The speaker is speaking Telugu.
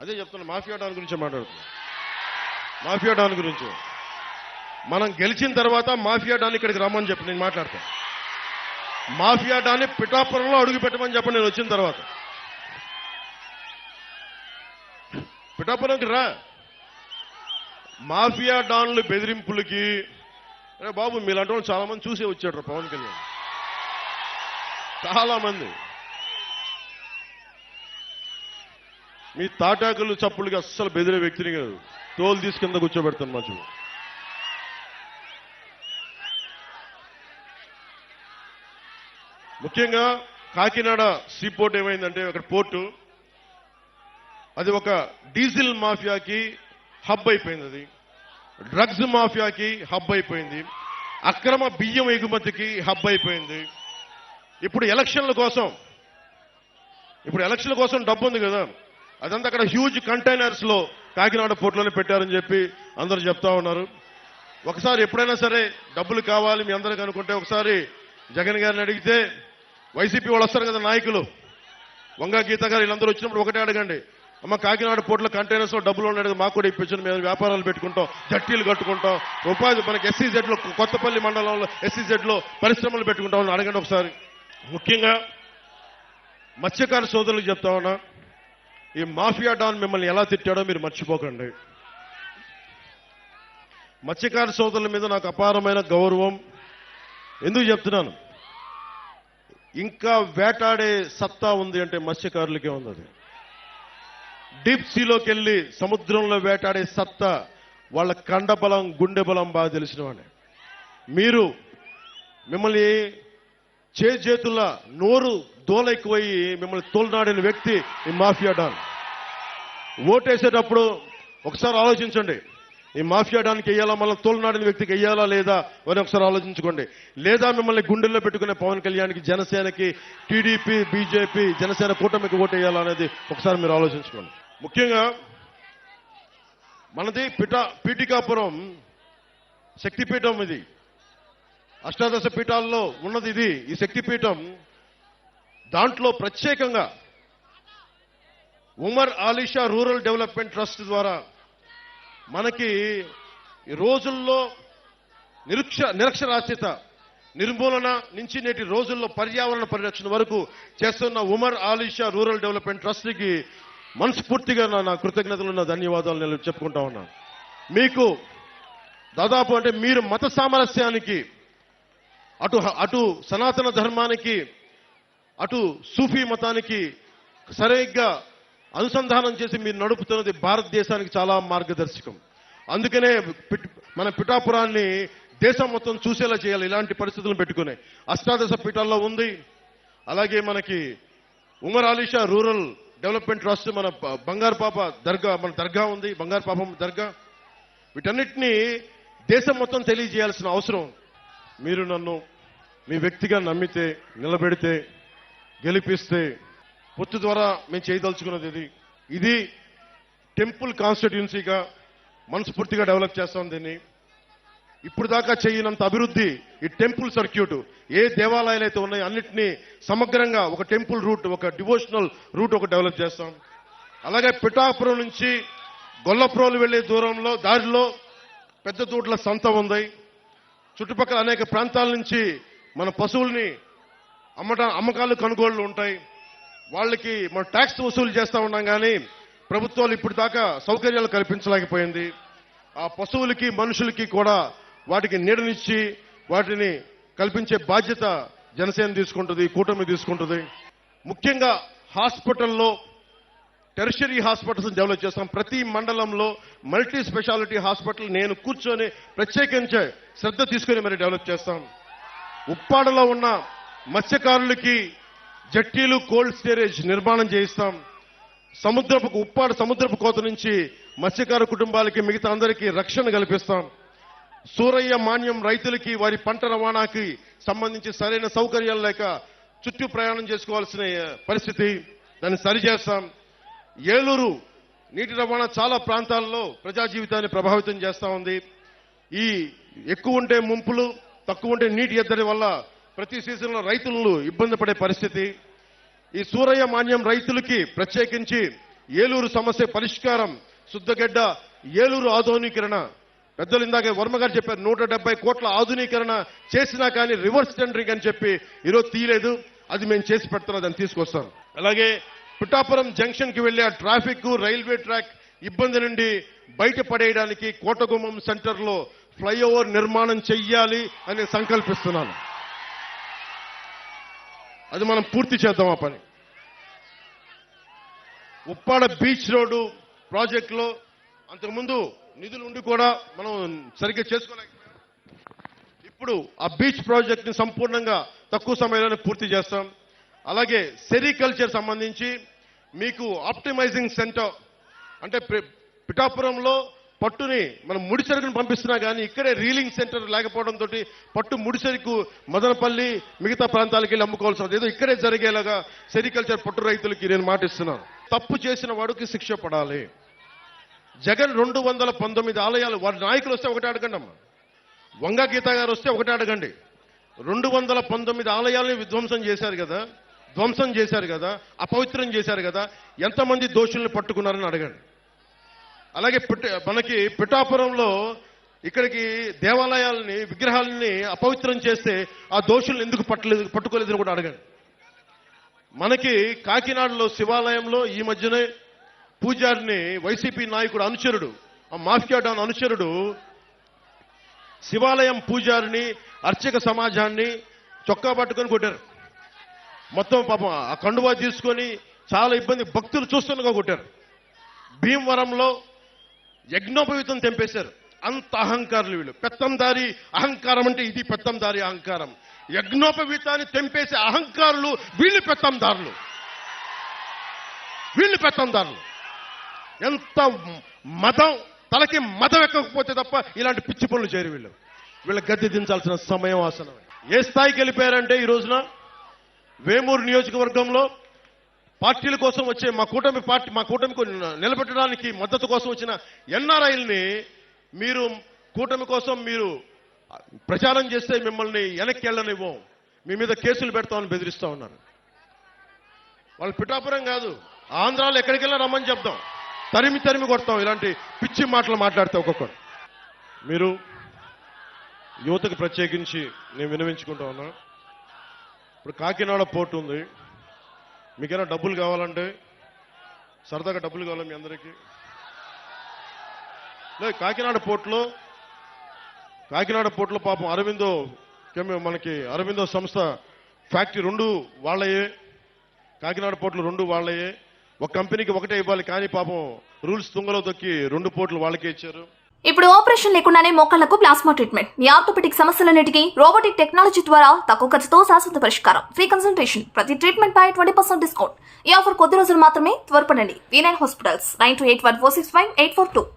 అదే చెప్తున్నా, మాఫియా డాన్ గురించి మాట్లాడుతున్నా. మాఫియా డాన్ గురించి మనం గెలిచిన తర్వాత మాఫియా డాన్ ఇక్కడికి రమ్మని చెప్పి నేను మాట్లాడతాను. మాఫియా డాన్ని పిఠాపురంలో అడుగు పెట్టమని చెప్పి నేను వచ్చిన తర్వాత. పిఠాపురంకి రా. మాఫియా డాన్లు బెదిరింపులకి బాబు మీలాంటి వాళ్ళు చాలా మంది చూసే వచ్చాడు పవన్ కళ్యాణ్. చాలా మంది మీ తాటాకులు చప్పులకి అస్సలు బెదిరే వ్యక్తిని కాదు, తోలు తీసుకుందా కూర్చోబెడతాను మధ్య. ముఖ్యంగా కాకినాడ సీపోర్ట్ ఏమైందంటే అక్కడ పోర్టు, అది ఒక డీజిల్ మాఫియాకి హబ్ అయిపోయింది. అది డ్రగ్స్ మాఫియాకి హబ్ అయిపోయింది. అక్రమ బియ్యం ఎగుమతికి హబ్ అయిపోయింది. ఇప్పుడు ఎలక్షన్ల కోసం డబ్బు ఉంది కదా, అదంతా అక్కడ హ్యూజ్ కంటైనర్స్ లో కాకినాడ పోర్టులోనే పెట్టారని చెప్పి అందరూ చెప్తా ఉన్నారు. ఒకసారి ఎప్పుడైనా సరే డబ్బులు కావాలి మీ అందరికి అనుకుంటే ఒకసారి జగన్ గారిని అడిగితే, వైసీపీ వాళ్ళు వస్తారు కదా నాయకులు, వంగా గీత గారు వీళ్ళందరూ వచ్చినప్పుడు ఒకటే అడగండి, అమ్మ కాకినాడ పోర్టులో కంటైనర్స్ లో డబ్బులు ఉన్నాడు మాకు కూడా ఇప్పించండి, మేము వ్యాపారాలు పెట్టుకుంటాం, జట్టీలు కట్టుకుంటాం, ఉపాధి మనకి SEZ లో కొత్తపల్లి మండలంలో SEZ లో పరిశ్రమలు పెట్టుకుంటామని అడగండి ఒకసారి. ముఖ్యంగా మత్స్యకార సోదరులకు చెప్తా ఉన్నా, ఈ మాఫియా డాన్ మిమ్మల్ని ఎలా తిట్టాడో మీరు మర్చిపోకండి. మత్స్యకార సోదరుల మీద నాకు అపారమైన గౌరవం. ఎందుకు చెప్తున్నాను, ఇంకా వేటాడే సత్తా ఉంది అంటే మత్స్యకారులకే ఉంది. అది డీప్ సీలోకి వెళ్ళి సముద్రంలో వేటాడే సత్తా వాళ్ళ కండబలం గుండె బలం బాగా తెలిసిన వాడే. మిమ్మల్ని చేతుల నోరు దోలెక్కువయ్యి మిమ్మల్ని తోలునాడిన వ్యక్తి ఈ మాఫియా డాన్. ఓటేసేటప్పుడు ఒకసారి ఆలోచించండి, ఈ మాఫియా డాన్కి వెయ్యాలా, మళ్ళీ తోలునాడిన వ్యక్తికి వెయ్యాలా లేదా అని ఒకసారి ఆలోచించుకోండి. లేదా మిమ్మల్ని గుండెల్లో పెట్టుకునే పవన్ కళ్యాణ్కి, జనసేనకి, టీడీపీ, బీజేపీ, జనసేన కూటమికి ఓటేయాలా అనేది ఒకసారి మీరు ఆలోచించుకోండి. ముఖ్యంగా మనది పీఠికాపురం శక్తిపీఠం. ఇది అష్టాదశ పీఠాల్లో ఉన్నది ఇది, ఈ శక్తిపీఠం. దాంట్లో ప్రత్యేకంగా Umar Alisha rural development trust ద్వారా మనకి ఈ రోజుల్లో నిరక్షరాస్యత నిర్మూలన నుంచి నేటి రోజుల్లో పర్యావరణ పరిరక్షణ వరకు చేస్తున్న ఉమర్ ఆలీషా రూరల్ డెవలప్మెంట్ ట్రస్ట్కి మనస్ఫూర్తిగా నా కృతజ్ఞతలు, నా ధన్యవాదాలు నేను చెప్పుకుంటా ఉన్నాను. మీకు దాదాపు అంటే మీరు మత సామరస్యానికి, అటు సనాతన ధర్మానికి, అటు సూఫీ మతానికి సరిగ్గా అనుసంధానం చేసి మీరు నడుపుతున్నది భారతదేశానికి చాలా మార్గదర్శకం. అందుకనే మన పిఠాపురాన్ని దేశం మొత్తం చూసేలా చేయాలి. ఇలాంటి పరిస్థితులను పెట్టుకునే అష్టాదశ పీఠాల్లో ఉంది. అలాగే మనకి Umar Alisha rural development trust, మన బంగారు పాప దర్గా, మన దర్గా ఉంది, బంగారు పాపం దర్గా. వీటన్నిటినీ దేశం మొత్తం తెలియజేయాల్సిన అవసరం. మీరు నన్ను మీ వ్యక్తిగా నమ్మితే, నిలబెడితే, గెలిపిస్తే పొత్తు ద్వారా మేము చేయదలుచుకున్నది ఇది టెంపుల్ కాన్స్టిట్యున్సీగా మనస్ఫూర్తిగా డెవలప్ చేస్తాం. దీన్ని ఇప్పుడు దాకా చేయనంత అభివృద్ధి ఈ టెంపుల్ సర్క్యూట్, ఏ దేవాలయాలు అయితే ఉన్నాయో అన్నింటినీ సమగ్రంగా ఒక టెంపుల్ రూట్, ఒక డివోషనల్ రూట్ ఒక డెవలప్ చేస్తాం. అలాగే పిఠాపురం నుంచి గొల్లప్రోలు వెళ్లే దారిలో పెద్ద దూట్ల సంత ఉంది. చుట్టుపక్కల అనేక ప్రాంతాల నుంచి మన పశువుల్ని అమ్మకాలు కొనుగోళ్లు ఉంటాయి. వాళ్ళకి మనం ట్యాక్స్ వసూలు చేస్తా ఉన్నాం, కానీ ప్రభుత్వాలు ఇప్పుడు దాకా సౌకర్యాలు కల్పించలేకపోయింది. ఆ పశువులకి మనుషులకి కూడా వాటికి నీడనిచ్చి వాటిని కల్పించే బాధ్యత జనసేన తీసుకుంటుంది, కూటమి తీసుకుంటుంది. ముఖ్యంగా హాస్పిటల్లో టెరిషరీ హాస్పిటల్స్ డెవలప్ చేస్తాం. ప్రతి మండలంలో మల్టీ స్పెషాలిటీ హాస్పిటల్ నేను కూర్చొని ప్రత్యేకించే శ్రద్ధ తీసుకుని మరి డెవలప్ చేస్తాం. ఉప్పాడలో ఉన్న మత్స్యకారులకి జట్టీలు, కోల్డ్ స్టోరేజ్ నిర్మాణం చేయిస్తాం. ఉప్పాడ సముద్రపు కోత నుంచి మత్స్యకార కుటుంబాలకి, మిగతా అందరికీ రక్షణ కల్పిస్తాం. సూరయ్య మాన్యం రైతులకి వారి పంట రవాణాకి సంబంధించి సరైన సౌకర్యాలు లేక చుట్టూ ప్రయాణం చేసుకోవాల్సిన పరిస్థితి, దాన్ని సరిచేస్తాం. ఏలూరు నీటి రవాణా చాలా ప్రాంతాల్లో ప్రజా జీవితాన్ని ప్రభావితం చేస్తా ఉంది. ఈ ఎక్కువ ఉంటే ముంపులు, తక్కువ ఉంటే నీటి ఎద్దడి వల్ల ప్రతి సీజన్లో రైతులు ఇబ్బంది పడే పరిస్థితి. ఈ సూరయ్య మాన్యం రైతులకి ప్రత్యేకించి ఏలూరు సమస్య పరిష్కారం, శుద్ధగడ్డ ఏలూరు ఆధునీకరణ. పెద్దలు ఇందాక వర్మ గారు చెప్పారు 170 కోట్ల ఆధునీకరణ చేసినా కానీ రివర్స్ టెండరింగ్ అని చెప్పి ఈరోజు తీయలేదు. అది మేము చేసి పెడుతున్నాం, దాన్ని తీసుకొస్తాం. అలాగే పిఠాపురం జంక్షన్ కి వెళ్లే ఆ ట్రాఫిక్, రైల్వే ట్రాక్ ఇబ్బంది నుండి బయటపడేయడానికి కోటగుమ్మం సెంటర్ లో ఫ్లైఓవర్ నిర్మాణం చెయ్యాలి అని సంకల్పిస్తున్నాను. అది మనం పూర్తి చేద్దాం ఆ పని. ఉప్పాడ బీచ్ రోడ్డు ప్రాజెక్టులో అంతకుముందు నిధులు ఉండి కూడా మనం సరిగ్గా చేసుకోలేకపోయాం. ఇప్పుడు ఆ బీచ్ ప్రాజెక్ట్ ని సంపూర్ణంగా తక్కువ సమయంలోనే పూర్తి చేస్తాం. అలాగే సెరికల్చర్ సంబంధించి మీకు ఆప్టిమైజింగ్ సెంటర్ అంటే పిఠాపురంలో పట్టుని మనం ముడిసరుకుని పంపిస్తున్నా కానీ ఇక్కడే రీలింగ్ సెంటర్ లేకపోవడంతో పట్టు ముడిసరుకు మదనపల్లి మిగతా ప్రాంతాలకి వెళ్ళి అమ్ముకోవాల్సిన ఏదో ఇక్కడే జరిగేలాగా సెరికల్చర్ పట్టు రైతులకి నేను మాటిస్తున్నాను. తప్పు చేసిన వాడికి శిక్ష పడాలి. జగన్ 219 ఆలయాలు, వారి నాయకులు వస్తే ఒకటే అడగండి అమ్మా. వంగ గీత గారు వస్తే ఒకటే అడగండి. 219 ఆలయాలని ధ్వంసం చేశారు కదా, అపవిత్రం చేశారు కదా, ఎంతమంది దోషుల్ని పట్టుకున్నారని అడగండి. అలాగే మనకి పిఠాపురంలో ఇక్కడికి దేవాలయాలని, విగ్రహాలని అపవిత్రం చేస్తే ఆ దోషుల్ని ఎందుకు పట్టుకోలేదని కూడా అడగండి. మనకి కాకినాడలో శివాలయంలో ఈ మధ్యనే పూజారిని వైసీపీ నాయకుడు అనుచరుడు, ఆ మాఫియా డాన్ అనుచరుడు శివాలయం పూజారిని, అర్చక సమాజాన్ని చొక్కా పట్టుకొని కొట్టారు. మొత్తం పాపం ఆ కండువా తీసుకొని చాలా ఇబ్బంది, భక్తులు చూస్తుండగా కొట్టారు. భీమవరంలో యజ్ఞోపవీతం తెంపేశారు. అంత అహంకారులు వీళ్ళు. పెత్తందారి అహంకారం అంటే ఇది పెత్తందారి అహంకారం. యజ్ఞోపవీతాన్ని తెంపేసే అహంకారులు వీళ్ళు పెత్తందారులు. ఎంత మతం, తలకి మతం ఎక్కకపోతే తప్ప ఇలాంటి పిచ్చి పనులు చేయరు వీళ్ళు. వీళ్ళ గద్దె దించాల్సిన సమయం ఆసనం. ఏ స్థాయికి వెళ్ళిపోయారంటే ఈ రోజున వేమూరు నియోజకవర్గంలో పార్టీల కోసం వచ్చే మా కూటమికి నిలబెట్టడానికి మద్దతు కోసం వచ్చిన ఎన్ఆర్ఐల్ని మీరు కూటమి కోసం మీరు ప్రచారం చేస్తే మిమ్మల్ని వెనక్కి వెళ్ళనివ్వం, మీ మీద కేసులు పెడతామని బెదిరిస్తా ఉన్నారు. వాళ్ళు పిఠాపురం కాదు, ఆంధ్రాలో ఎక్కడికి వెళ్ళా రమ్మని చెప్తాం, తరిమి కొడతాం ఇలాంటి పిచ్చి మాటలు మాట్లాడితే ఒక్కొక్కరు. మీరు యువతకు ప్రత్యేకించి నేను వినవించుకుంటా ఉన్నా. ఇప్పుడు కాకినాడ పోర్టు ఉంది, మీకైనా డబ్బులు కావాలంటే సరదాగా డబ్బులు కావాలి మీ అందరికీ. కాకినాడ పోర్టులో పాపం మనకి అరవిందో సంస్థ ఫ్యాక్టరీ 2 వాళ్ళయే, కాకినాడ పోర్టులు 2 వాళ్ళయే. ఒక కంపెనీకి ఒకటే ఇవ్వాలి, కానీ పాపం రూల్స్ తుంగలో తొక్కి 2 పోర్టులు వాళ్ళకే ఇచ్చారు. ఇప్పుడు ఆపరేషన్ లేకుండానే మోకాళ్లకు ప్లాస్మా ట్రీట్మెంట్. మీ ఆర్థోపెటిక్ సమస్యలన్నిటికీ రోబోటిక్ టెక్నాలజీ ద్వారా తక్కువ ఖర్చుతో శాశ్వత పరిష్కారం. Free consultation. ప్రతి ట్రీట్మెంట్ పై 20% డిస్కౌంట్. ఈ ఆఫర్ కొద్ది రోజులు మాత్రమే. త్వరపడండి. V9 hospitals 9281465842.